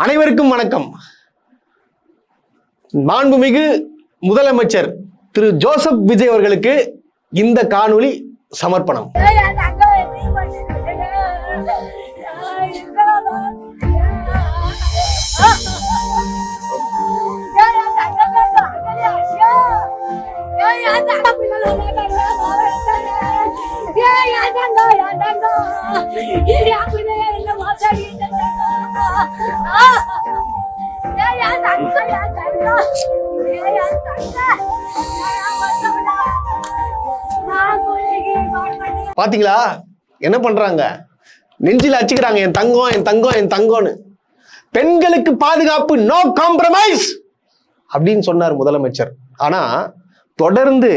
அனைவருக்கும் வணக்கம். மாண்புமிகு முதலமைச்சர் திரு ஜோசப் விஜய் அவர்களுக்கு இந்த காணொளி சமர்ப்பணம். பாத்தீங்களா என்ன பண்றாங்க? நெஞ்சில அச்சுக்கிறாங்க, என் தங்கம் என் தங்கம் என் தங்கம்னு. பெண்களுக்கு பாதுகாப்பு, நோ காம்ப்ரமைஸ் அப்படின்னு சொன்னார் முதலமைச்சர். ஆனா தொடர்ந்து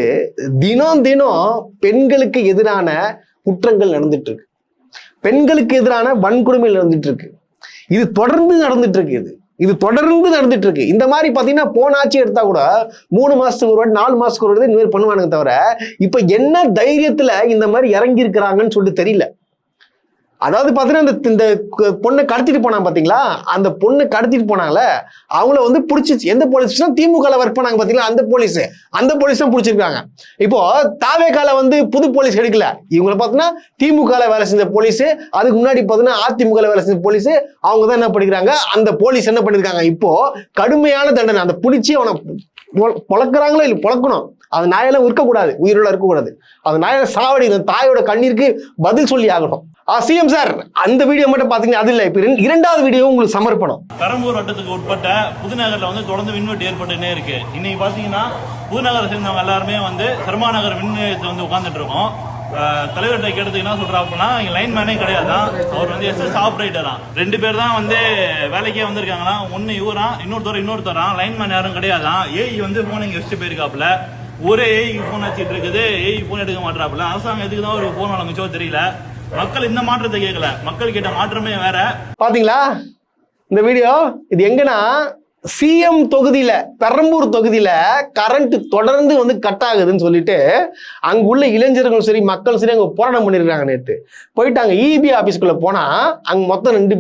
தினம் தினம் பெண்களுக்கு எதிரான குற்றங்கள் நடந்துட்டு இருக்கு, பெண்களுக்கு எதிரான வன்கொடுமை நடந்துட்டு இருக்கு. இது தொடர்ந்து நடந்துட்டு இருக்கு. இது தொடர்ந்து நடந்துட்டு இருக்கு. இந்த மாதிரி பாத்தீங்கன்னா போன ஆட்சி எடுத்தா கூட 3 மாசத்துக்கு ஒரு வாட்டி 4 மாசத்துக்கு ஒரு வாட்டி இந்த மாதிரி பண்ணுவானுங்க தவிர இப்ப என்ன தைரியத்துல இந்த மாதிரி இறங்கி இருக்கிறாங்கன்னு சொல்லிட்டு தெரியல. அதாவது பாத்தீங்கன்னா இந்த பொண்ணை கடத்திட்டு போனாங்க பாத்தீங்களா, அந்த பொண்ணை கடத்திட்டு போனாங்கல்ல, அவங்கள வந்து பிடிச்சிச்சு. எந்த போலீஸ்னா திமுக ஒர்க் பண்ணாங்க பாத்தீங்களா, அந்த போலீஸ் தான் பிடிச்சிருக்காங்க. இப்போ தாவேகால வந்து புது போலீஸ் எடுக்கல, இவங்களை பார்த்தீங்கன்னா திமுக வேலை செஞ்ச போலீஸ், அதுக்கு முன்னாடி பாத்தீங்கன்னா அதிமுக வேலை செஞ்ச போலீஸ், அவங்க தான் என்ன பண்ணிருக்காங்க, அந்த போலீஸ் என்ன பண்ணிருக்காங்க, இப்போ கடுமையான தண்டனை. அந்த பிடிச்சி அவனை பொழக்கிறாங்களோ இல்லை, பொழக்கணும். அது நாயெல்லாம் இருக்கக்கூடாது, உயிரோட இருக்கக்கூடாது. அது நாயில சாவடி, தாயோட கண்ணீருக்கு பதில் சொல்லி ஆகணும். சிஎம் சார், அந்த வீடியோ மட்டும் பாத்தீங்கன்னா அது இல்ல, இப்ப இரண்டாவது வீடியோ உங்களுக்கு சமர்ப்பணம். பெரம்பூர் வட்டத்துக்கு உட்பட்ட புதுநகர்ல வந்து தொடர்ந்து மின்வெட்டு ஏற்பட்டுனே இருக்கு. இன்னைக்கு பாத்தீங்கன்னா புதுநகரை சேர்ந்தவங்க எல்லாருமே வந்து சர்மாநகர் மின் நிலையத்தை வந்து உட்கார்ந்துட்டு இருக்கோம். தலைவர்கிட்ட கேட்டதுக்கு என்ன சொல்றாங்கன்னா, இங்க லைன் மேனே கிடையாதான், அவர் வந்து எஸ்எஸ் ஆபரேட்டரா, 2 பேர் தான் வந்து வேலைக்கே வந்திருக்காங்களா. ஒன்னு இவரா, இன்னொருத்தரா, லைன் மேன் யாரும் கிடையாதான். ஏஇ வந்து போன் இங்க வச்சுட்டு போயிருக்காப்புல, ஒரே ஏஇ போன் வச்சுட்டு இருக்குது, ஏஇ போன் எடுக்க மாட்டாப்புல. அரசாங்கம் எதுக்கு தான் ஒரு போன் வழங்குச்சோ தெரியல. மக்கள் இந்த மாற்றத்தை கேட்கல, மக்கள் கேட்ட மாற்றமே வேற. பாத்தீங்களா இந்த வீடியோ? இது எங்கன்னா சிஎம் தொகுதியில, பெரம்பூர் தொகுதியில கரண்ட் தொடர்ந்து வந்து கட் ஆகுதுன்னு சொல்லிட்டு அங்குள்ள இளைஞர்களும் சரி மக்களும் சரி அங்க போராட்டம் பண்ணிருக்காங்க. நேற்று போயிட்டாங்க இபி ஆபீஸ்க்குள்ள போனா அங்க மொத்தம் 2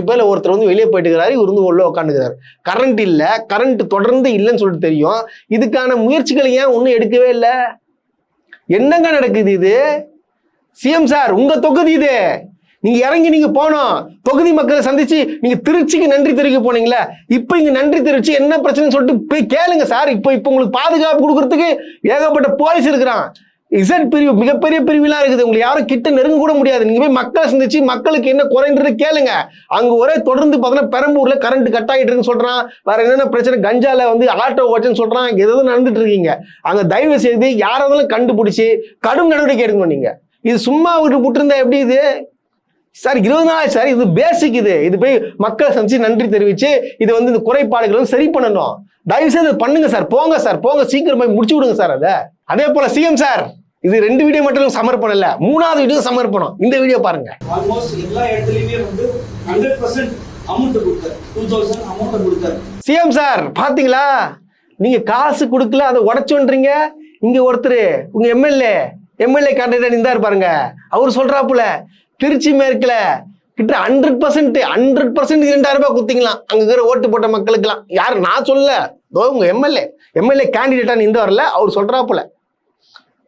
பேர்ல ஒருத்தர் வந்து வெளியே போயிட்டு இருக்கிறாரு, இவர் வந்து உள்ள உட்காந்துக்கிறாரு. கரண்ட் இல்ல, கரண்ட் தொடர்ந்து இல்லைன்னு சொல்லிட்டு தெரியும். இதுக்கான முயற்சிகள் ஏன் ஒன்னும் எடுக்கவே இல்லை? என்னங்க நடக்குது இது? சிஎம் சார், உங்க தொகுதி இது, நீங்க இறங்கி நீங்க போனோம், தொகுதி மக்களை சந்திச்சு நீங்க திருச்சிக்கு நன்றி தெரிவிக்க போனீங்களா, இப்ப இங்க நன்றி தெரிவிச்சு என்ன பிரச்சனை சொல்லிட்டு போய் கேளுங்க சார். இப்ப உங்களுக்கு பாதுகாப்பு கொடுக்கறதுக்கு ஏகப்பட்ட போலீஸ் இருக்கிறான், இசட் பிரிவு, மிகப்பெரிய பிரிவுலாம் இருக்குது, உங்களுக்கு யாரும் கிட்ட நெருங்க கூட முடியாது. நீங்க போய் மக்களை சந்திச்சு மக்களுக்கு என்ன குறைன்றது கேளுங்க. அங்க ஒரே தொடர்ந்து பார்த்தீங்கன்னா பெரம்பூர்ல கரண்ட் கட் ஆகிட்டு இருக்குன்னு சொல்றான், வேற என்னென்ன பிரச்சனை, கஞ்சால வந்து ஆட்டோ ஓட்டுன்னு சொல்றான், எதுவும் நடந்துட்டு இருக்கீங்க. அங்க தயவு செய்து யாராவது கண்டுபிடிச்சு கடும் நடவடிக்கை எடுக்கணும். நீங்க இது சும்மா விட்டுருந்தா எப்படி? இது சார் 20 நாள் சார், இது பேசிக். இது போய் மக்களை சந்திச்சு நன்றி தெரிவிச்சு இது வந்து இந்த குறைபாடுகளும் சரி பண்ணணும். தயவு செய்து பண்ணுங்க சார், போங்க சார், போங்க, சீக்கிரம் போய் முடிச்சு விடுங்க சார். அதே போல சிஎம் சார், இது 2 வீடியோ மட்டும் சமர்ப்பணம் இல்ல, 3வது வீடியோ சமர்ப்பணம். இந்த வீடியோ பாருங்க. ஆல்மோஸ்ட் எல்லா இடத்துலயுமே வந்து 100% அமௌண்ட் கொடுத்தார், 2000 அமௌண்ட் கொடுத்தார். சிஎம் சார் பாத்தீங்களா, நீங்க காசு கொடுக்கல, அதை உடைச்சோன்றீங்க. இங்க ஒருத்தர் உங்க எம்எல்ஏ கேண்டிடேட் இருந்தாரு பாருங்க, அவர் சொல்றாப்புல திருச்சி மேற்குல கிட்ட 100% 2000 ரூபாய் கொடுத்தீங்களாம் அங்க இருக்கிற ஓட்டு போட்ட மக்களுக்குலாம். யாரு? நான் சொல்ல, உங்க எம்எல்ஏ கேண்டிடேட்டா இந்த வரல, அவர் சொல்றாப்புல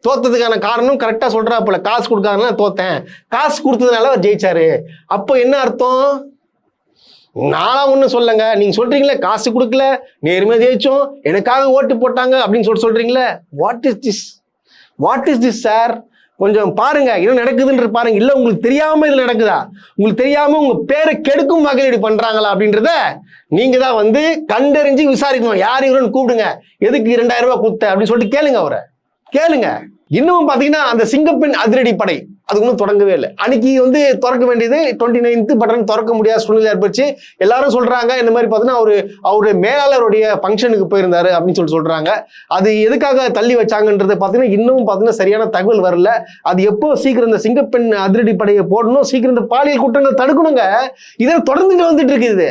தோத்ததுக்கான காரணம் கரெக்டா சொல்றாப்புல, காசு கொடுக்காதனால தோத்தேன், காசு கொடுத்ததுனால அவர் ஜெயிச்சாரு. அப்போ என்ன அர்த்தம்? நானா ஒண்ணு சொல்லுங்க, நீங்க சொல்றீங்களே காசு கொடுக்கல, நேர்மையா ஜெயிச்சோம், எனக்காக ஓட்டு போட்டாங்க அப்படின்னு சொல்றீங்களே. What is this sir? கொஞ்சம் பாருங்க என்ன நடக்குதுன்ற பாருங்க. இல்ல உங்களுக்கு தெரியாம இதுல நடக்குதா, உங்களுக்கு தெரியாம உங்க பேரை கெடுக்கும் வகையில் இப்படி பண்றாங்களா அப்படின்றத நீங்க தான் வந்து கண்டறிஞ்சு விசாரிக்கணும். யார் இவருன்னு கூப்பிடுங்க, எதுக்கு 2000 ரூபாய் கொடுத்த அப்படின்னு சொல்லிட்டு கேளுங்க, அவரை கேளுங்க. இன்னும் பாத்தீங்கன்னா அந்த சிங்கப்பெண் அதிரடி படை அது ஒன்றும் தொடங்கவே இல்லை. அன்னைக்கு வந்து திறக்க வேண்டியது 29th பட்டன் திறக்க முடியாத சூழ்நிலை ஏற்படுச்சு. எல்லாரும் சொல்றாங்க இந்த மாதிரி பார்த்தீங்கன்னா அவரு மேலாளருடைய ஃபங்க்ஷனுக்கு போயிருந்தாரு அப்படின்னு சொல்றாங்க. அது எதுக்காக தள்ளி வச்சாங்கன்றது பார்த்தீங்கன்னா இன்னும் பார்த்தீங்கன்னா சரியான தகவல் வரல. அது எப்போ சீக்கிரம் இந்த சிங்கப்பெண் அதிரடி படையை போடணும், சீக்கிரம் இந்த பாலியல் குற்றங்கள் தடுக்கணுங்க. இதெல்லாம் தொடர்ந்துட்டு வந்துட்டு இருக்குது.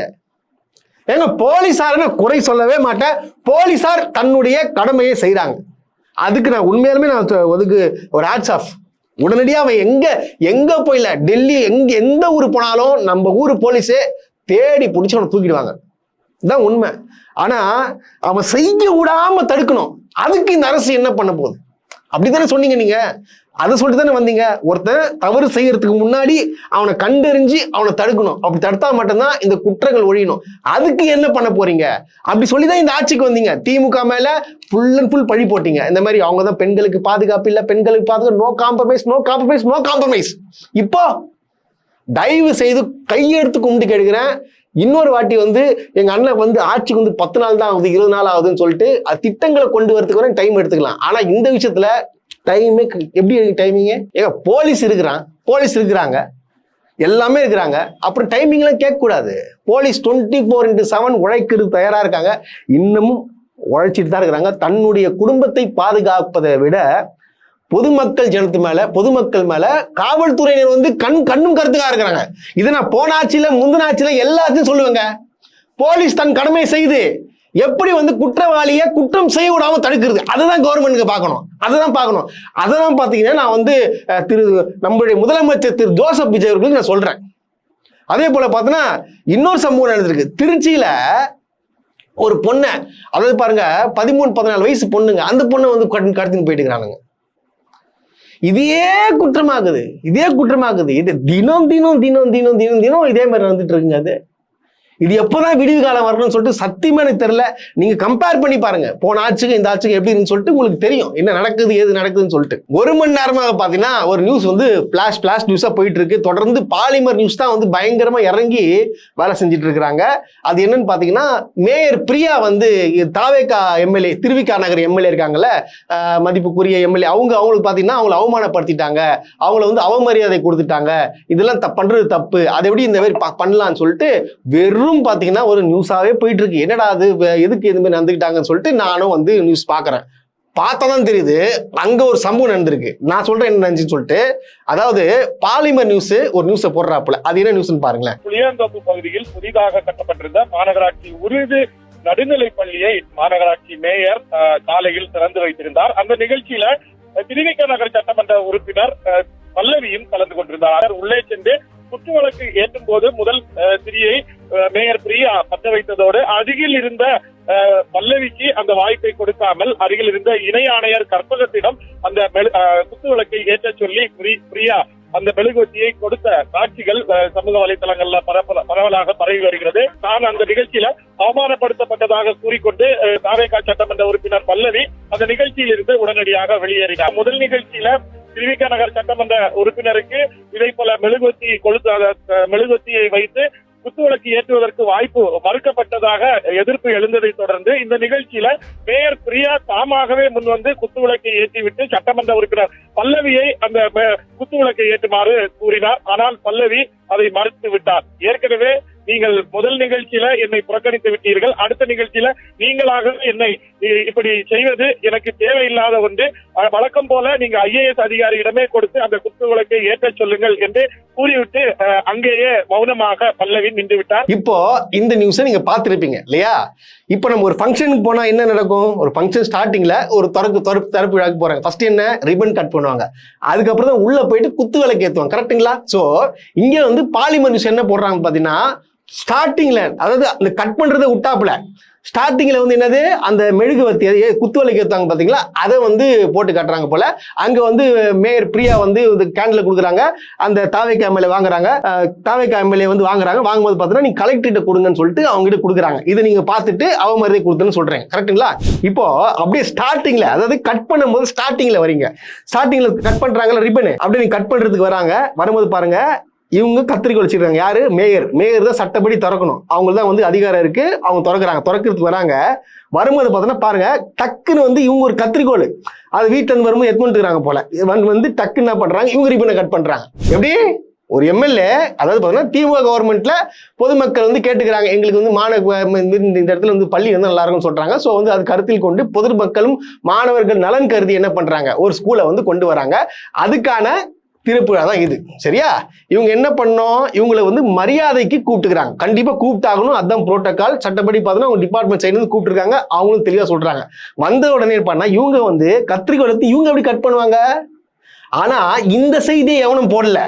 ஏங்க போலீசார் குறை சொல்லவே மாட்டேன், போலீசார் தன்னுடைய கடமையை செய்யறாங்க. அதுக்கு நான் உண்மையாலுமே அதுக்கு ஒரு ஹேட்ஸ் ஆஃப். உடனடியாக அவன் எங்க போயில, டெல்லி எந்த ஊர் போனாலும் நம்ம ஊர் போலீஸு தேடி பிடிச்சி அவனை தூக்கிடுவாங்க. இதுதான் உண்மை. ஆனா அவன் செய்ய விடாம தடுக்கணும். அதுக்கு இந்த அரசு என்ன பண்ண போகுது? அப்படித்தானே சொன்னீங்க நீங்க. அதை சொல்லிட்டு தானே வந்தீங்க. ஒருத்தன் தவறு செய்யறதுக்கு முன்னாடி அவனை கண்டறிஞ்சு அவனை தடுக்கணும். அப்படி தடுத்தா மட்டும்தான் இந்த குற்றங்கள் ஒழியணும். அதுக்கு என்ன பண்ண போறீங்க? அப்படி சொல்லிதான் இந்த ஆட்சிக்கு வந்தீங்க. திமுக மேல ஃபுல் அண்ட் ஃபுல் பழி போட்டீங்க. இந்த மாதிரி அவங்க தான் பெண்களுக்கு பாதுகாப்பு இல்லை, பெண்களுக்கு பாதுகாப்பு, no compromise, no compromise, no compromise. இப்போ தயவு செய்து கையெடுத்து கும்பிட்டு கேட்கிறேன், இன்னொரு வாட்டி வந்து எங்க அண்ணன் வந்து ஆட்சிக்கு வந்து 10 நாள் தான் ஆகுது, 20 நாள் ஆகுதுன்னு சொல்லிட்டு திட்டங்களை கொண்டு வரதுக்கு வரை டைம் எடுத்துக்கலாம். ஆனா இந்த விஷயத்துல டைமே எப்படி டைமிங்க? ஏங்க போலீஸ் இருக்கிறாங்க, எல்லாமே இருக்கிறாங்க. அப்புறம் டைமிங்லாம் கேட்கக்கூடாது. போலீஸ் 24/7 உழைக்கிறது தயாரா இருக்காங்க. இன்னமும் உழைச்சிட்டு தான் இருக்கிறாங்க. தன்னுடைய குடும்பத்தை பாதுகாப்பதை விட பொதுமக்கள் மேல காவல்துறையினர் வந்து கண்ணும் கருத்துக்கா இருக்கிறாங்க. இதை நான் போன ஆட்சியில முந்தின ஆட்சியில எல்லாத்தையும் சொல்லுவேங்க. போலீஸ் தன் கடமையை செய்து எப்படி வந்து குற்றவாளியை குற்றம் செய்ய விடாம தடுக்கிறது, அதுதான் கவர்மெண்ட்டுக்கு பார்க்கணும். அதெல்லாம் பாத்தீங்கன்னா நான் வந்து நம்மளுடைய முதலமைச்சர் திரு ஜோசப் விஜய் அவர்களுக்கு நான் சொல்றேன். அதே போல பார்த்தோன்னா இன்னொரு சம்பவம் நடந்திருக்கு. திருச்சியில ஒரு பொண்ணை, அதாவது பாருங்க 13-14 வயசு பொண்ணுங்க, அந்த பொண்ணை வந்து கடத்தின்னு போயிட்டு இருக்கிறானுங்க. இதே குற்றமாகுது. இது தினம் இதே மாதிரி நடந்துட்டு இருக்குங்க. அது இது எப்போதான் விடிவு காலம் வரணும்னு சொல்லிட்டு சத்தியமா எனக்கு தெரியல. நீங்க கம்பேர் பண்ணி பாருங்க, போன ஆட்சிக்கு இந்த ஆட்சிக்கு எப்படின்னு சொல்லிட்டு உங்களுக்கு தெரியும் என்ன நடக்குது, ஏது நடக்குதுன்னு சொல்லிட்டு. 1 மணி நேரமாக பாத்தீங்கன்னா ஒரு நியூஸ் வந்து பிளாஷ் நியூஸா போயிட்டு இருக்கு. தொடர்ந்து பாலிமர் நியூஸ் தான் வந்து பயங்கரமா இறங்கி வேலை செஞ்சுட்டு இருக்கிறாங்க. அது என்னன்னு பாத்தீங்கன்னா, மேயர் பிரியா வந்து தாவேகா எம்எல்ஏ, திருவிக்கா நகர் எம்எல்ஏ இருக்காங்கல்ல, மதிப்புக்குரிய எம்எல்ஏ, அவங்களுக்கு பாத்தீங்கன்னா அவங்களை அவமானப்படுத்திட்டாங்க, அவங்கள வந்து அவமரியாதை கொடுத்துட்டாங்க, இதெல்லாம் பண்றது தப்பு, அதை எப்படி இந்த மாதிரி பண்ணலாம்னு சொல்லிட்டு வெறும் பாத்தீங்கன்னா ஒரு நியூஸாவே போயிட்டு இருக்கு. என்னடா அது, எதுக்கு இது மாதிரி நடந்துக்கிட்டாங்கன்னு சொல்லிட்டு நானும் வந்து நியூஸ் பாக்குறேன். பார்த்தாதான் தெரியுது அங்க ஒரு சம்பவம் நடந்திருக்கு. நான் சொல்றேன் என்ன நினைச்சுன்னு சொல்லிட்டு. அதாவது பாலிமர் நியூஸ் ஒரு நியூஸை போடுறாப்புல, அது என்ன நியூஸ்னு பாருங்களேன். புளியாந்தோப்பு பகுதியில் புதிதாக கட்டப்பட்டிருந்த மாநகராட்சி உருது நடுநிலை பள்ளியை மாநகராட்சி மேயர் காலையில் திறந்து வைத்திருந்தார். அந்த நிகழ்ச்சியில திருவிக நகர் சட்டமன்ற உறுப்பினர் பல்லவியும் கலந்து கொண்டிருந்தார். உள்ளே சென்று குற்ற வழக்கு ஏற்றும் போது முதல் சிறியை மேயர் பிரியா பற்ற வைத்ததோடு அருகில் இருந்த பல்லவிக்கு அந்த வாய்ப்பை கொடுக்காமல் அருகில் இருந்த இணை ஆணையர் கற்பகத்திடம் அந்த குத்து வழக்கை ஏற்ற சொல்லி பிரியா அந்த மெழுகுவர்த்தியை கொடுத்த காட்சிகள் சமூக வலைதளங்கள்ல பரவலாக பரவி வருகிறது. நான் அந்த நிகழ்ச்சியில அவமானப்படுத்தப்பட்டதாக கூறிக்கொண்டு தாவேகா சட்டமன்ற உறுப்பினர் பல்லவி அந்த நிகழ்ச்சியில் இருந்து உடனடியாக வெளியேறினார். முதல் நிகழ்ச்சியில திருவிக நகர் சட்டமன்ற உறுப்பினருக்கு இதை போல மெழுகுவர்த்தியை வைத்து குத்துவிளக்கு ஏற்றுவதற்கு வாய்ப்பு மறுக்கப்பட்டதாக எதிர்ப்பு எழுந்ததை தொடர்ந்து இந்த நிகழ்ச்சியில மேயர் பிரியா தாமாகவே முன்வந்து குத்துவிளக்கை ஏற்றிவிட்டு சட்டமன்ற உறுப்பினர் பல்லவியை அந்த குத்துவிளக்கை ஏற்றுமாறு கூறினார். ஆனால் பல்லவி அதை மறுத்து விட்டார். ஏற்கனவே நீங்கள் முதல் நிகழ்ச்சியில என்னை புறக்கணித்து விட்டீர்கள், அடுத்த நிகழ்ச்சியில நீங்களாக என்னை இப்படி செய்வது எனக்கு தேவையில்லாத ஒன்று, வழக்கம் போல நீங்க IAS அதிகாரியிடமே கொடுத்து அந்த குத்து விளக்கை ஏற்ற சொல்லுங்கள் என்று கூறிவிட்டு அங்கேயே மௌனமாக பல்லவி நின்று விட்டார். இப்போ இந்த நியூஸை நீங்க பார்த்திருப்பீங்க இல்லையா? இப்போ நம்ம ஒரு ஃபங்க்ஷனுக்கு போனா என்ன நடக்கும்? ஒரு ஃபங்க்ஷன் ஸ்டார்டிங்ல ஒரு தரப்பு விழாக்கு போறாங்க. ஃபர்ஸ்ட் என்ன, ரிபன் கட் பண்ணுவாங்க. அதுக்கப்புறம் தான் உள்ள போயிட்டு குத்து விளக்கு ஏற்றுவாங்க. கரெக்டுங்களா? சோ இங்க வந்து பாலிமர் நியூஸ் என்ன போடுறாங்க பாத்தீங்கன்னா, ஸ்டார்டிங்ல, அதாவது அந்த கட் பண்றதை விட்டாப்புல ஸ்டார்டிங்ல வந்து என்னது, அந்த மெழுகுவர்த்தி குத்துவிளக்கு ஏற்றுவாங்க பாத்தீங்களா, அதை வந்து போட்டு காட்டுறாங்க போல. அங்க வந்து மேயர் பிரியா வந்து கேண்டில் கொடுக்குறாங்க, அந்த தாவேகா எம்எல்ஏ வாங்குறாங்க, தாவேகா எம்எல்ஏ வந்து வாங்கும்போது பார்த்தீங்கன்னா நீங்க கலெக்டர்கிட்ட கொடுங்கன்னு சொல்லிட்டு அவங்க கிட்ட கொடுக்குறாங்க. இதை நீங்க பார்த்துட்டு அவமரியாதை கொடுத்துன்னு சொல்றேன். கரெக்டுங்களா? இப்போ அப்படியே ஸ்டார்டிங்ல, அதாவது கட் பண்ணும்போது ஸ்டார்டிங்ல வரீங்க, ஸ்டார்டிங்ல கட் பண்றாங்கல்ல ரிப்பன், அப்படியே நீங்க கட் பண்றதுக்கு வராங்க. வரும்போது பாருங்க, இவங்க கத்திரிக்கோள் வச்சிருக்காங்க. யாரு? மேயர் தான் சட்டப்படி திறக்கணும், அவங்களுக்கு தான் வந்து அதிகாரம் இருக்கு, அவங்க திறக்கிறதுக்கு வராங்க. வரும்போது பார்த்தோன்னா பாருங்க, டக்குன்னு வந்து இவங்க ஒரு கத்திரிக்கோள் அது வீட்டுல இருந்து வரும்போது எடுத்துக்கிறாங்க போல, வந்து டக்குன்னு என்ன பண்றாங்க, இவங்க ரிப்பனை கட் பண்றாங்க. எப்படி ஒரு எம்எல்ஏ, அதாவது பார்த்தீங்கன்னா திமுக கவர்மெண்ட்ல பொதுமக்கள் வந்து கேட்டுக்கிறாங்க, எங்களுக்கு வந்து இந்த இடத்துல வந்து பள்ளி வந்து நல்லா இருக்கும்னு சொல்றாங்க. ஸோ வந்து அது கருத்தில் கொண்டு பொதுமக்களும் மாணவர்கள் நலன் கருதி என்ன பண்றாங்க, ஒரு ஸ்கூலை வந்து கொண்டு வராங்க. அதுக்கான திருப்புழா தான் இது. சரியா? இவங்க என்ன பண்ணோம், இவங்களை வந்து மரியாதைக்கு கூப்பிட்டுக்கிறாங்க. கண்டிப்பா கூப்பிட்டாகணும், அதுதான் புரோட்டோகால். சட்டப்படி பார்த்தோன்னா அவங்க டிபார்ட்மெண்ட் சைடு வந்து கூப்பிட்டுருக்காங்க. அவங்களும் தெளிவா சொல்றாங்க. வந்த உடனே பண்ணா இவங்க வந்து கத்திரிக்கோள் எடுத்து இவங்க எப்படி கட் பண்ணுவாங்க? ஆனா இந்த செய்தியை எவனும் போடல.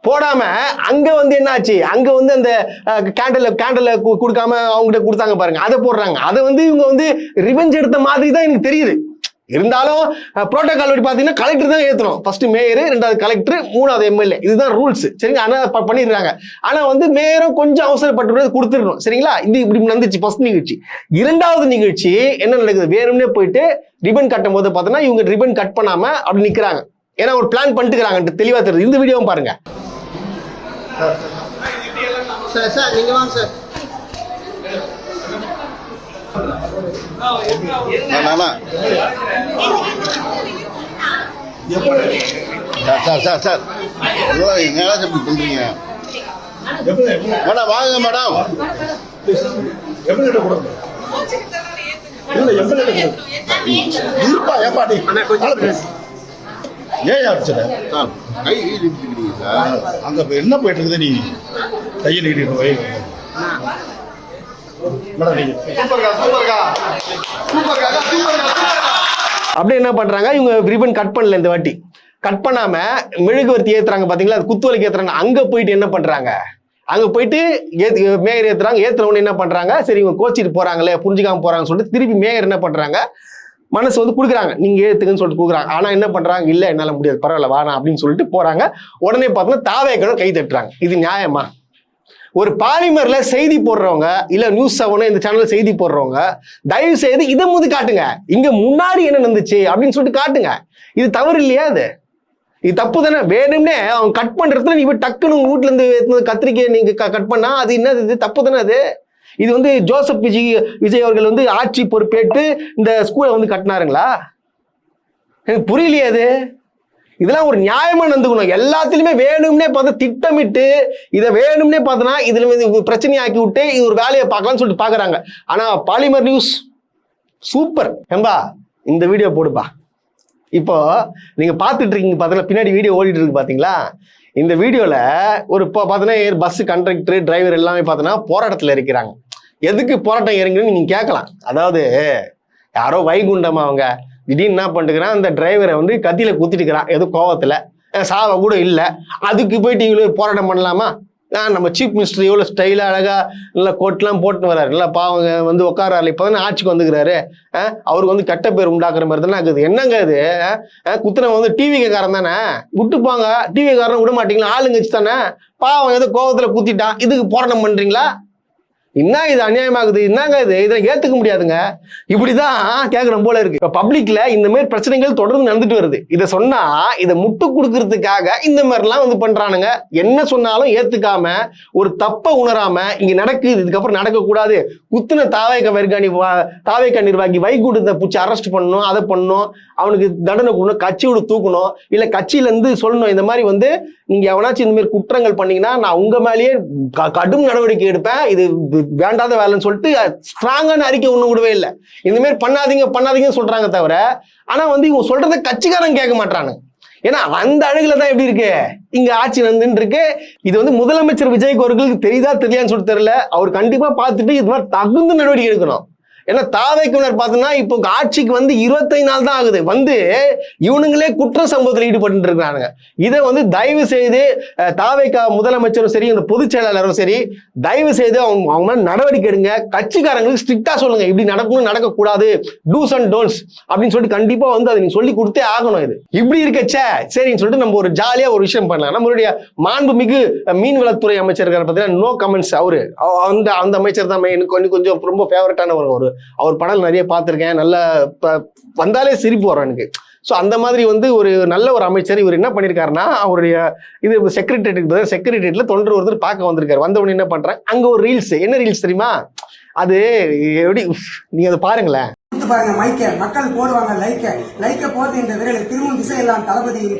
போடாம அங்க வந்து என்னாச்சு, அங்க வந்து அந்த கேண்டல கொடுக்காம அவங்ககிட்ட கொடுத்தாங்க பாருங்க, அதை போடுறாங்க. அதை வந்து இவங்க வந்து ரிவெஞ்ச் எடுத்த மாதிரி தான் எனக்கு தெரியுது. இருந்தாலும் புரோட்டோகால் படி பாத்தீங்கன்னா கலெக்டர் தான் ஏத்தணும். ஃபர்ஸ்ட் மேயர், ரெண்டாவது கலெக்டர், மூணாவது எம்எல்ஏ. இதுதான் ரூல்ஸ் சரிங்க. ஆனா பண்ணிடுறாங்க. ஆனா வந்து மேயரும் கொஞ்சம் அவசரப்பட்டு கொடுத்துடணும் சரிங்களா. இது இப்படி நடந்துச்சு ஃபர்ஸ்ட் நிகழ்ச்சி. இரண்டாவது நிகழ்ச்சி என்ன நடக்குது, வேணும்னே போயிட்டு ரிபன் கட்டும் போது பார்த்தோன்னா இவங்க ரிபன் கட் பண்ணாம அப்படி நிக்கிறாங்க. ஏன்னா ஒரு பிளான் பண்ணிட்டுக்கிறாங்கன்ட்டு தெளிவா தெரியுது. இந்த வீடியோவும் பாருங்க. சார் நீங்க வாங்க சார். சார் பண்றீங்க மேடம், வாங்க மேடம். இருப்பா ஏப்பாடி ஏன் சார் கை நீட்டிக்கிறீங்க சார்? அங்க என்ன போயிட்டு இருக்குது, நீ கையை நீட்டிட்டு போய் அப்படியே என்ன பண்றாங்க இவங்க ரிபன் கட் பண்ணல. இந்த வாட்டி கட் பண்ணாம மெழுகுவர்த்தி ஏத்துறாங்க பாத்தீங்களா, அது குத்துவலிக்கு ஏத்துறாங்க. அங்க போயிட்டு என்ன பண்றாங்க, அங்க போயிட்டு மேயர் ஏத்துறாங்க. ஏத்துற உடனே என்ன பண்றாங்க, சரி இவங்க கோச்சிட்டு போறாங்களே, புரிஞ்சுக்காம போறாங்கன்னு சொல்லிட்டு திருப்பி மேயர் என்ன பண்றாங்க, மனசு வந்து கொடுக்குறாங்க, நீங்க ஏத்துக்குன்னு சொல்லிட்டு கொடுக்குறாங்க. ஆனா என்ன பண்றாங்க, இல்ல என்னால முடியாது, பரவாயில்ல வானா அப்படின்னு சொல்லிட்டு போறாங்க. உடனே பார்த்தோன்னா தாவேக்கணும் கை தட்டுறாங்க. இது நியாயமா? ஒரு பாலிமர்ல செய்தி போடுறவங்க இல்ல நியூஸ் 7 இந்த சேனல்ல செய்தி போடுறவங்க தயவு செய்து இதை முது காட்டுங்க, இங்க முன்னாடி என்ன நடந்துச்சு அப்படின்னு சொல்லிட்டு காட்டுங்க. இது தவறு இல்லையா? இது தப்பு தானே. வேணும்னே அவங்க கட் பண்றதுல நீ போய் டக்குன்னு உங்க வீட்டுல இருந்து கத்திரிக்கை நீங்க கட் பண்ணா அது என்னது, இது தப்பு தானே. இது வந்து ஜோசப் விஜய் அவர்கள் வந்து ஆட்சி பொறுப்பேற்று இந்த ஸ்கூலை வந்து கட்டினாருங்களா? எனக்கு புரியலையே அது. இதெல்லாம் ஒரு நியாயமா நடந்துக்கணும். எல்லாத்திலுமே வேணும்னே பார்த்தா திட்டமிட்டு இதை வேணும்னே பார்த்தோன்னா இதுல பிரச்சனையாக்கி விட்டு இது ஒரு வேலையை பார்க்கலாம்னு சொல்லிட்டு பாக்குறாங்க. ஆனா பாலிமர் நியூஸ் சூப்பர் ஏம்பா, இந்த வீடியோ போடுப்பா. இப்போ நீங்க பார்த்துட்டு இருக்கீங்க பார்த்தீங்கன்னா, பின்னாடி வீடியோ ஓடிட்டு இருக்கு பாத்தீங்களா. இந்த வீடியோல ஒரு பார்த்தோன்னா பஸ் கண்டக்டர் டிரைவர் எல்லாமே பார்த்தோன்னா போராட்டத்தில் இருக்கிறாங்க. எதுக்கு போராட்டம் இறங்குன்னு நீங்க கேட்கலாம். அதாவது யாரோ வைகுண்டம் அவங்க திடீர்னு என்ன பண்ணிட்டுக்கிறான், அந்த டிரைவரை வந்து கத்தியில குத்திட்டுக்கிறான் ஏதோ கோவத்துல, சாவ கூட இல்லை. அதுக்கு போயிட்டு இவ்வளவு போராட்டம் பண்ணலாமா? நம்ம சீஃப் மினிஸ்டர் எவ்வளவு ஸ்டைலா அழகா நல்லா கோட்லாம் போட்டு வர்றாரு, நல்லா பாவங்க வந்து உட்காராரு. இப்பதானே ஆட்சிக்கு வந்துக்கிறாரு. அவருக்கு வந்து கெட்ட பேர் உண்டாக்குற மாதிரி தானே இருக்குது. என்னங்க இது, குத்துனவன் வந்து டிவி காரன் தானே, விட்டுப்பாங்க. டிவி காரன் விட மாட்டீங்களா? ஆளுங்கச்சு தானே, பாவம் ஏதோ கோவத்துல குத்திட்டான், இதுக்கு போராட்டம் பண்றீங்களா? என்ன இது அநியாயமாகுது, என்னங்க இது, இதை ஏத்துக்க முடியாதுங்க. இப்படிதான் கேட்கணும் போல இருக்கு. இப்ப பப்ளிக்ல இந்த மாதிரி பிரச்சனைகள் தொடர்ந்து நடந்துட்டு வருது. இதை சொன்னா இதை முட்டு கொடுக்கறதுக்காக இந்த மாதிரிலாம் வந்து பண்றானுங்க. என்ன சொன்னாலும் ஏத்துக்காம ஒரு தப்ப உணராம இங்க நடக்குது, இதுக்கப்புறம் நடக்கக்கூடாது. குத்துன தாவேக்கா நிர்வாகி வைகுண்டத்தை பூச்சி அரெஸ்ட் பண்ணணும், அதை பண்ணணும், அவனுக்கு தண்டனை கொடுக்கணும், கட்சியோட தூக்கணும், இல்ல கட்சியில இருந்து சொல்லணும் இந்த மாதிரி வந்து நீங்க எவனாச்சும் இந்த மாதிரி குற்றங்கள் பண்ணீங்கன்னா நான் உங்க மேலேயே கடும் நடவடிக்கை எடுப்பேன், இது வேண்டாத வேலைன்னு சொல்லிட்டு ஸ்ட்ராங்கான அறிக்கை ஒண்ணு விடவே இல்லை. இந்த மாதிரி பண்ணாதீங்கன்னு சொல்றாங்க தவிர, ஆனா வந்து இவங்க சொல்றதை கட்சிக்காரன் கேட்க மாட்டானுங்க. ஏன்னா அந்த அழகுல தான் எப்படி இருக்கு இங்க ஆட்சி நடந்துட்டு இருக்கு. இது வந்து முதலமைச்சர் விஜய் அவர்களுக்கு தெரியுதா தெரியலான்னு சொல்லிட்டு தெரியல. அவர் கண்டிப்பா பார்த்துட்டு இது மாதிரி தகுந்த நடவடிக்கை எடுக்கணும். ஏன்னா தாவேக்குனர் பார்த்தோன்னா இப்போ ஆட்சிக்கு வந்து 25 நாள் தான் ஆகுது. வந்து இவனுங்களே குற்ற சம்பவத்தில் ஈடுபட்டு இருக்கிறானுங்க. இதை வந்து தயவு செய்து தாவேக்கா முதலமைச்சரும் சரி, இந்த பொதுச் செயலாளரும் சரி, தயவு செய்து அவங்க மேல நடவடிக்கை எடுங்க. கட்சிக்காரங்களுக்கு ஸ்ட்ரிக்டா சொல்லுங்க, இப்படி நடக்கணும், நடக்கக்கூடாது, டூஸ் அண்ட் டோன்ட்ஸ் அப்படின்னு சொல்லிட்டு கண்டிப்பா வந்து அதை நீங்க சொல்லி கொடுத்தே ஆகணும். இது இப்படி இருக்கச்சே சரின்னு சொல்லிட்டு நம்ம ஒரு ஜாலியா ஒரு விஷயம் பண்ணலாம். நம்மளுடைய மாண்புமிகு மீன்வளத்துறை அமைச்சர் பார்த்தீங்கன்னா நோ கமெண்ட்ஸ். அந்த அமைச்சர் தான் எனக்கு கொஞ்சம் ரொம்ப ஃபேவரட்டான ஒரு அவர் படம் நிறைய பார்த்துருக்கேன். நல்லா வந்தாலே சிரிப்பு வரும் எனக்கு. ஸோ அந்த மாதிரி வந்து ஒரு நல்ல ஒரு அமைச்சர். இவர் என்ன பண்ணியிருக்காருன்னா, அவருடைய இது செக்ரட்டரியேட்ல தொண்டர் ஒருத்தர் பார்க்க வந்திருக்காரு. வந்தவொடனே என்ன பண்றாங்க, அங்க ஒரு ரீல்ஸ். என்ன ரீல்ஸ் தெரியுமா? அது எப்படி நீங்க அதை பாருங்களேன். பாருங்க, மைக்க மக்கள் போடுவாங்க லைக்க போது இந்த விரல் திரும்பும் திசையெல்லாம் தளபதியின்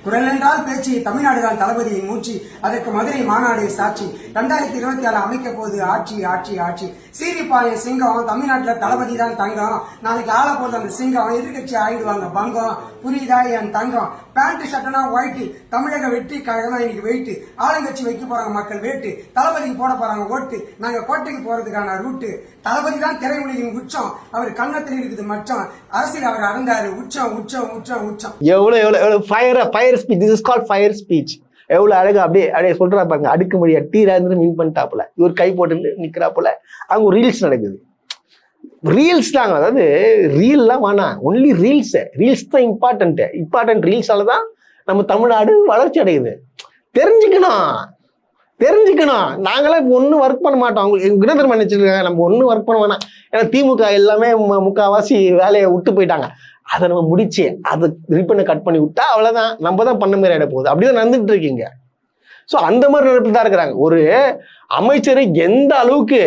குரல் என்றால் பேச்சு, தமிழ்நாடுதான் தளபதியின் மூச்சு, அதற்கு மதுரை மாநாடு சாட்சி, 2026 அமைக்க போது ஆட்சி சீரிப்பாய சிங்கம், தமிழ்நாட்டுல தளபதி தான் தங்கம், நாளைக்கு ஆள போது அந்த சிங்கம், எதிர்கட்சி ஆயிடுவாங்க பங்கம், புரியுதா என் தங்கம், பேண்ட் ஷர்ட்னா ஒயிட், தமிழக வெற்றி கழகம் தான் இன்னைக்கு வெயிட், ஆளுங்கட்சி வைக்க போறாங்க மக்கள் வேட்டு, தளபதிக்கு போட போறாங்க ஓட்டு, நாங்க கோட்டைக்கு போறதுக்கான ரூட்டு, தளபதி தான் திரையுலகின் உச்சம், அவர் கண்ணத்தில் இருக்குது மச்சம், அரசியல் அவர் அறந்தாரு உச்சம். எவ்வளவு fire speech. This is called fire speech. எவ்வளவு அழகா அப்படியே அப்படியே சொல்றா பாருங்க, அடுக்குமொழியா டீரா இருந்து மீன் பண்ணிட்டாப்புல, இவர் கை போட்டு நிக்கிறாப்புல, அங்க ஒரு ரீல்ஸ் நடக்குது. ரீல்ஸ் தாங்க, அதாவது ரீல்லாம் வேணாம், ஒன்லி ரீல்ஸ் தான் இம்பார்ட்டன்ட். ரீல்ஸால தான் நம்ம தமிழ்நாடு வளர்ச்சி அடையுது. தெரிஞ்சுக்கணும். நாங்களாம் இப்போ ஒன்றும் ஒர்க் பண்ண மாட்டோம். அவங்க குணதர்மன் நினைச்சிருக்காங்க நம்ம ஒன்றும் ஒர்க் பண்ண வேணாம், ஏன்னா திமுக எல்லாமே முக்கால்வாசி வேலையை விட்டு போயிட்டாங்க. அதை நம்ம முடிச்சு அதை ரிப்பனை கட் பண்ணி விட்டா அவ்வளோதான், நம்ம தான் பண்ண மாதிரி ஆகிட போகுது. அப்படிதான் நடந்துட்டு இருக்கீங்க. ஸோ அந்த மாதிரி நடப்பில் தான் இருக்கிறாங்க. ஒரு அமைச்சரை எந்த அளவுக்கு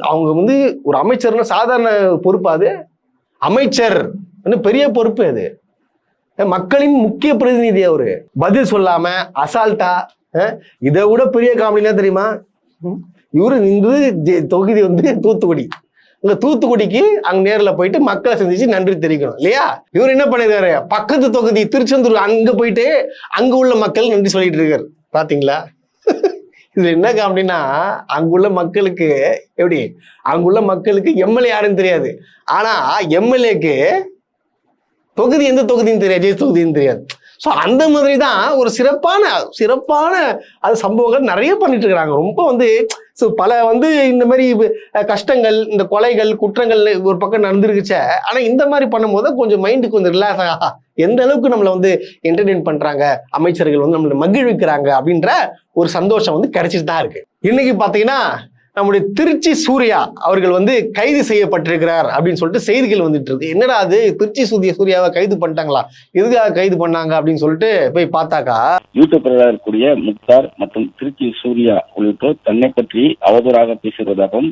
அவங்க வந்து ஒரு அமைச்சர்னு சாதாரண பொறுப்பு, அது அமைச்சர் பெரிய பொறுப்பு, அது மக்களின் முக்கிய பிரதிநிதி. அவரு பதில் சொல்லாம அசால்ட்டா, இதை விட பெரிய காமெடினா தெரியுமா, இவரு இந்த தொகுதி வந்து தூத்துக்குடி, இந்த தூத்துக்குடிக்கு அங்க நேரில் போயிட்டு மக்களை சந்திச்சு நன்றி தெரிவிக்கணும் இல்லையா. இவர் என்ன பண்ணிருக்காரு, பக்கத்து தொகுதி திருச்செந்தூர் அங்க போயிட்டு அங்க உள்ள மக்கள் நன்றி சொல்லிட்டு இருக்காரு. பாத்தீங்களா? இதுல என்ன காமெடினா, அங்குள்ள மக்களுக்கு எப்படி, அங்குள்ள மக்களுக்கு எம்எல்ஏ யாருன்னு தெரியாது, ஆனா எம்எல்ஏக்கு தொகுதி எந்த தொகுதின்னு தெரியாது, ஜெய் தொகுதின்னு தெரியாது. ஸோ அந்த மாதிரி தான் ஒரு சிறப்பான அது சம்பவங்கள் நிறைய பண்ணிட்டு இருக்கிறாங்க. ரொம்ப வந்து ஸோ பல வந்து இந்த மாதிரி கஷ்டங்கள், இந்த கொலைகள், குற்றங்கள் ஒரு பக்கம் நடந்துருக்குச்சே. ஆனால் இந்த மாதிரி பண்ணும்போது கொஞ்சம் மைண்டுக்கு கொஞ்சம் ரிலாக்ஸ் ஆகா, எந்த அளவுக்கு நம்மளை வந்து என்டர்டெயின் பண்றாங்க, அமைச்சர்கள் வந்து நம்மளை மகிழ்விக்கிறாங்க அப்படின்ற ஒரு சந்தோஷம் வந்து கிடைச்சிட்டு தான் இருக்கு. இன்னைக்கு பார்த்தீங்கன்னா நம்முடைய திருச்சி சூர்யா அவர்கள் வந்து கைது செய்யப்பட்டிருக்கிறார் அப்படின்னு சொல்லிட்டு செய்திகள் வந்துட்டு இருக்கு. என்னடா அது, திருச்சி சூர்யாவை கைது பண்ணிட்டாங்களா, எதுக்காக கைது பண்ணாங்க அப்படின்னு சொல்லிட்டு போய் பார்த்தாக்கா, யூடியூபராக இருக்கக்கூடிய முக்தார் மற்றும் திருச்சி சூர்யா உள்ளிட்டோர் தன்னை பற்றி அவதூறாக பேசுவதாகவும்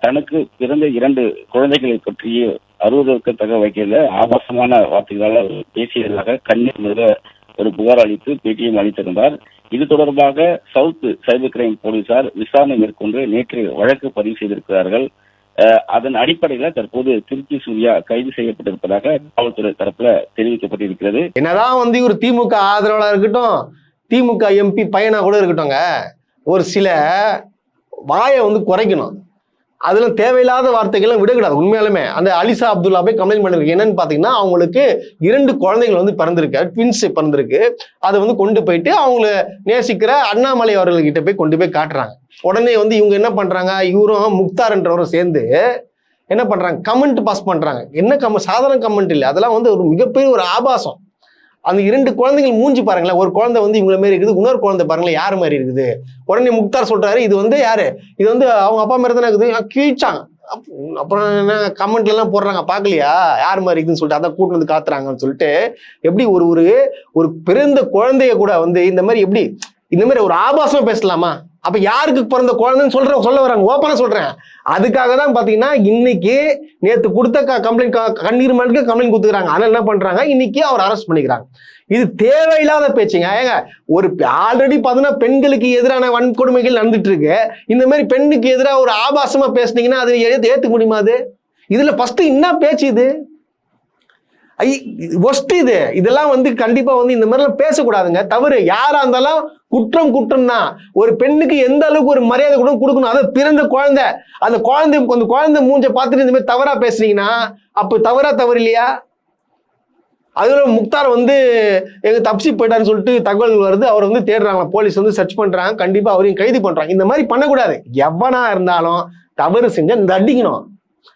தனக்கு பிறந்த 2 குழந்தைகளை பற்றிய அருவருக்கத்தக்க வகையில ஆபாசமான வார்த்தைகளால் பேசியதாக கண்ணீர் மிக ஒரு புகார் அளித்து பேட்டியும் அளித்திருந்தார். இது தொடர்பாக சவுத் சைபர் கிரைம் போலீசார் விசாரணை மேற்கொண்டு நேற்று வழக்கு பதிவு செய்திருக்கிறார்கள். அதன் அடிப்படையில் தற்போது திருச்சி சூர்யா கைது செய்யப்பட்டிருப்பதாக காவல்துறை தரப்புல தெரிவிக்கப்பட்டிருக்கிறது. என்னதான் வந்து ஒரு திமுக ஆதரவாளர் இருக்கட்டும், திமுக எம்பி பையனா கூட இருக்கட்டும்ங்க, ஒரு சில வாயை வந்து குறைக்கணும். அதுல தேவையில்லாத வார்த்தைகள்லாம் விடக்கூடாது. உண்மையாலுமே அந்த அலிசா அப்துல்லா போய் கம்ப்ளைண்ட் பண்ணிருக்கு. என்னன்னு பாத்தீங்கன்னா, அவங்களுக்கு 2 குழந்தைகள் வந்து பிறந்திருக்கு, ட்வின்ஸ் பிறந்திருக்கு. அதை வந்து கொண்டு போயிட்டு அவங்கள நேசிக்கிற அண்ணாமலை அவர்கள்கிட்ட போய் கொண்டு போய் காட்டுறாங்க. உடனே வந்து இவங்க என்ன பண்றாங்க, இவரும் முக்தார்ன்றவரும் சேர்ந்து என்ன பண்றாங்க, கமெண்ட் பாஸ் பண்றாங்க. என்ன சாதாரண கமெண்ட் இல்லை, அதெல்லாம் வந்து ஒரு மிகப்பெரிய ஒரு ஆபாசம். அந்த 2 குழந்தைகள் மூஞ்சி பாருங்களேன், ஒரு குழந்தை வந்து இவங்கள மாதிரி இருக்குது, இன்னொரு குழந்தை பாருங்களேன் யாரு மாதிரி இருக்குது. உடனே முக்தார் சொல்றாரு, இது வந்து யாரு, இது வந்து அவங்க அப்பா மாதிரி தானே இருக்குது, கீழ்ச்சாங்க. அப்புறம் என்ன கமெண்ட்ல எல்லாம் போடுறாங்க, பாக்கலையா யார் மாதிரி இருக்குன்னு சொல்லிட்டு, அதான் கூட்டு வந்து காத்துறாங்கன்னு சொல்லிட்டு. எப்படி ஒரு பிறந்த குழந்தைய கூட வந்து இந்த மாதிரி எப்படி இந்த மாதிரி ஒரு ஆபாசமா பேசலாமா? அப்ப யாருக்கு பிறந்த குழந்தைன்னு சொல்ல வராங்க, ஓப்பனா சொல்றேன். அதுக்காக தான் பாத்தீங்கன்னா இன்னைக்கு நேத்து கொடுத்த கம்ப்ளைண்ட் கண்ணீர் மனுக்கு கம்ப்ளைண்ட் கொடுத்துக்கிறாங்க. ஆனா என்ன பண்றாங்க, இன்னைக்கு அவர் அரெஸ்ட் பண்ணிக்கிறாங்க. இது தேவையில்லாத பேச்சுங்க. ஏங்க, ஒரு ஆல்ரெடி பாத்தீங்கன்னா பெண்களுக்கு எதிரான வன்கொடுமைகள் நடந்துட்டு இருக்கு. இந்த மாதிரி பெண்ணுக்கு எதிராக ஒரு ஆபாசமா பேசுனீங்கன்னா அது ஏத்துக்க முடியுமா? அது இதுல ஃபர்ஸ்ட் என்ன பேச்சு இது, இதெல்லாம் வந்து கண்டிப்பா வந்து இந்த மாதிரிலாம் பேசக்கூடாதுங்க, தவறு. யாரா இருந்தாலும் குற்றம் தான். ஒரு பெண்ணுக்கு எந்த அளவுக்கு ஒரு மரியாதை கொடுக்கணும், அதை பிறந்த குழந்தை, அந்த குழந்தை மூஞ்ச பார்த்துட்டு இந்த மாதிரி தவறா பேசுறீங்கன்னா அப்ப தவறு இல்லையா? அதுல முக்தார் வந்து எங்க தப்பிச்சு போயிட்டான்னு சொல்லிட்டு தகவல் வருது, அவர் வந்து தேடுறாங்க, போலீஸ் வந்து சர்ச் பண்றாங்க, கண்டிப்பா அவரையும் கைது பண்றாங்க. இந்த மாதிரி பண்ணக்கூடாது. எவனா இருந்தாலும் தவறு செஞ்சா தண்டிக்கணும்.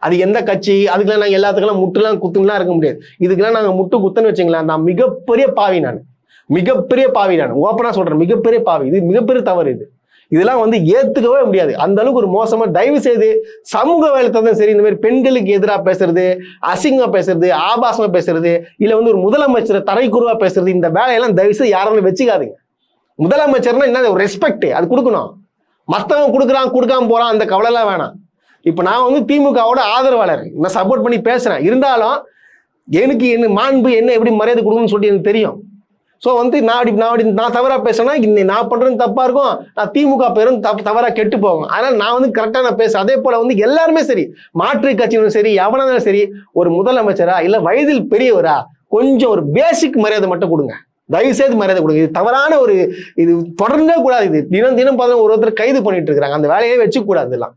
அது எந்த கட்சி, அதுக்கெல்லாம் நாங்கள் எல்லாத்துக்கெல்லாம் முட்டுலாம் குத்துலாம் இருக்க முடியாது. இதுக்கெல்லாம் நாங்கள் முட்டு குத்துன்னு வச்சுங்களேன், நான் மிகப்பெரிய பாவி நான் ஓப்பனா சொல்றேன், மிகப்பெரிய பாவி. இது மிகப்பெரிய தவறு. இதெல்லாம் வந்து ஏத்துக்கவே முடியாது. அந்த அளவுக்கு ஒரு மோசமா, தயவு செய்து சமூக வலைத்தளம் சரி, இந்த மாதிரி பெண்களுக்கு எதிராக பேசுறது, அசிங்கமா பேசுறது, ஆபாசமா பேசுறது, இல்ல வந்து ஒரு முதலமைச்சரை தரைக்குறவா பேசுறது, இந்த வேலையெல்லாம் தயவு செய்து யாராலும் வச்சுக்காதீங்க. முதலமைச்சர்னா என்ன, ஒரு ரெஸ்பெக்ட் அது கொடுக்கணும். மற்றவங்க கொடுக்காம போறான், அந்த கவலைலாம் வேணாம். இப்ப நான் வந்து திமுகவோட ஆதரவாளர், நான் சப்போர்ட் பண்ணி பேசுறேன். இருந்தாலும் எனக்கு என்ன மாண்பு, என்ன எப்படி மரியாதை கொடுக்கணும்னு சொல்லிட்டு எனக்கு தெரியும். ஸோ வந்து நான் தவறா பேசுறேன்னா நான் பண்றது தப்பா இருக்கும், நான் திமுக பேரும் தவறா கெட்டு போகும். அதனால நான் வந்து கரெக்டா நான் பேசுறேன். அதே போல வந்து எல்லாருமே சரி, மாற்று கட்சியிலும் சரி, எவனாலும் சரி, ஒரு முதலமைச்சரா இல்ல வயதில் பெரியவரா கொஞ்சம் ஒரு பேசிக் மரியாதை மட்டும் கொடுங்க, தயவு செய்து மரியாதை கொடுங்க. இது தவறான இது தொடர்ந்தே கூடாது. இது தினம் பார்த்தா ஒருத்தர் கைது பண்ணிட்டு இருக்காங்க, அந்த வேலையே வச்சுக்க கூடாது இதெல்லாம்.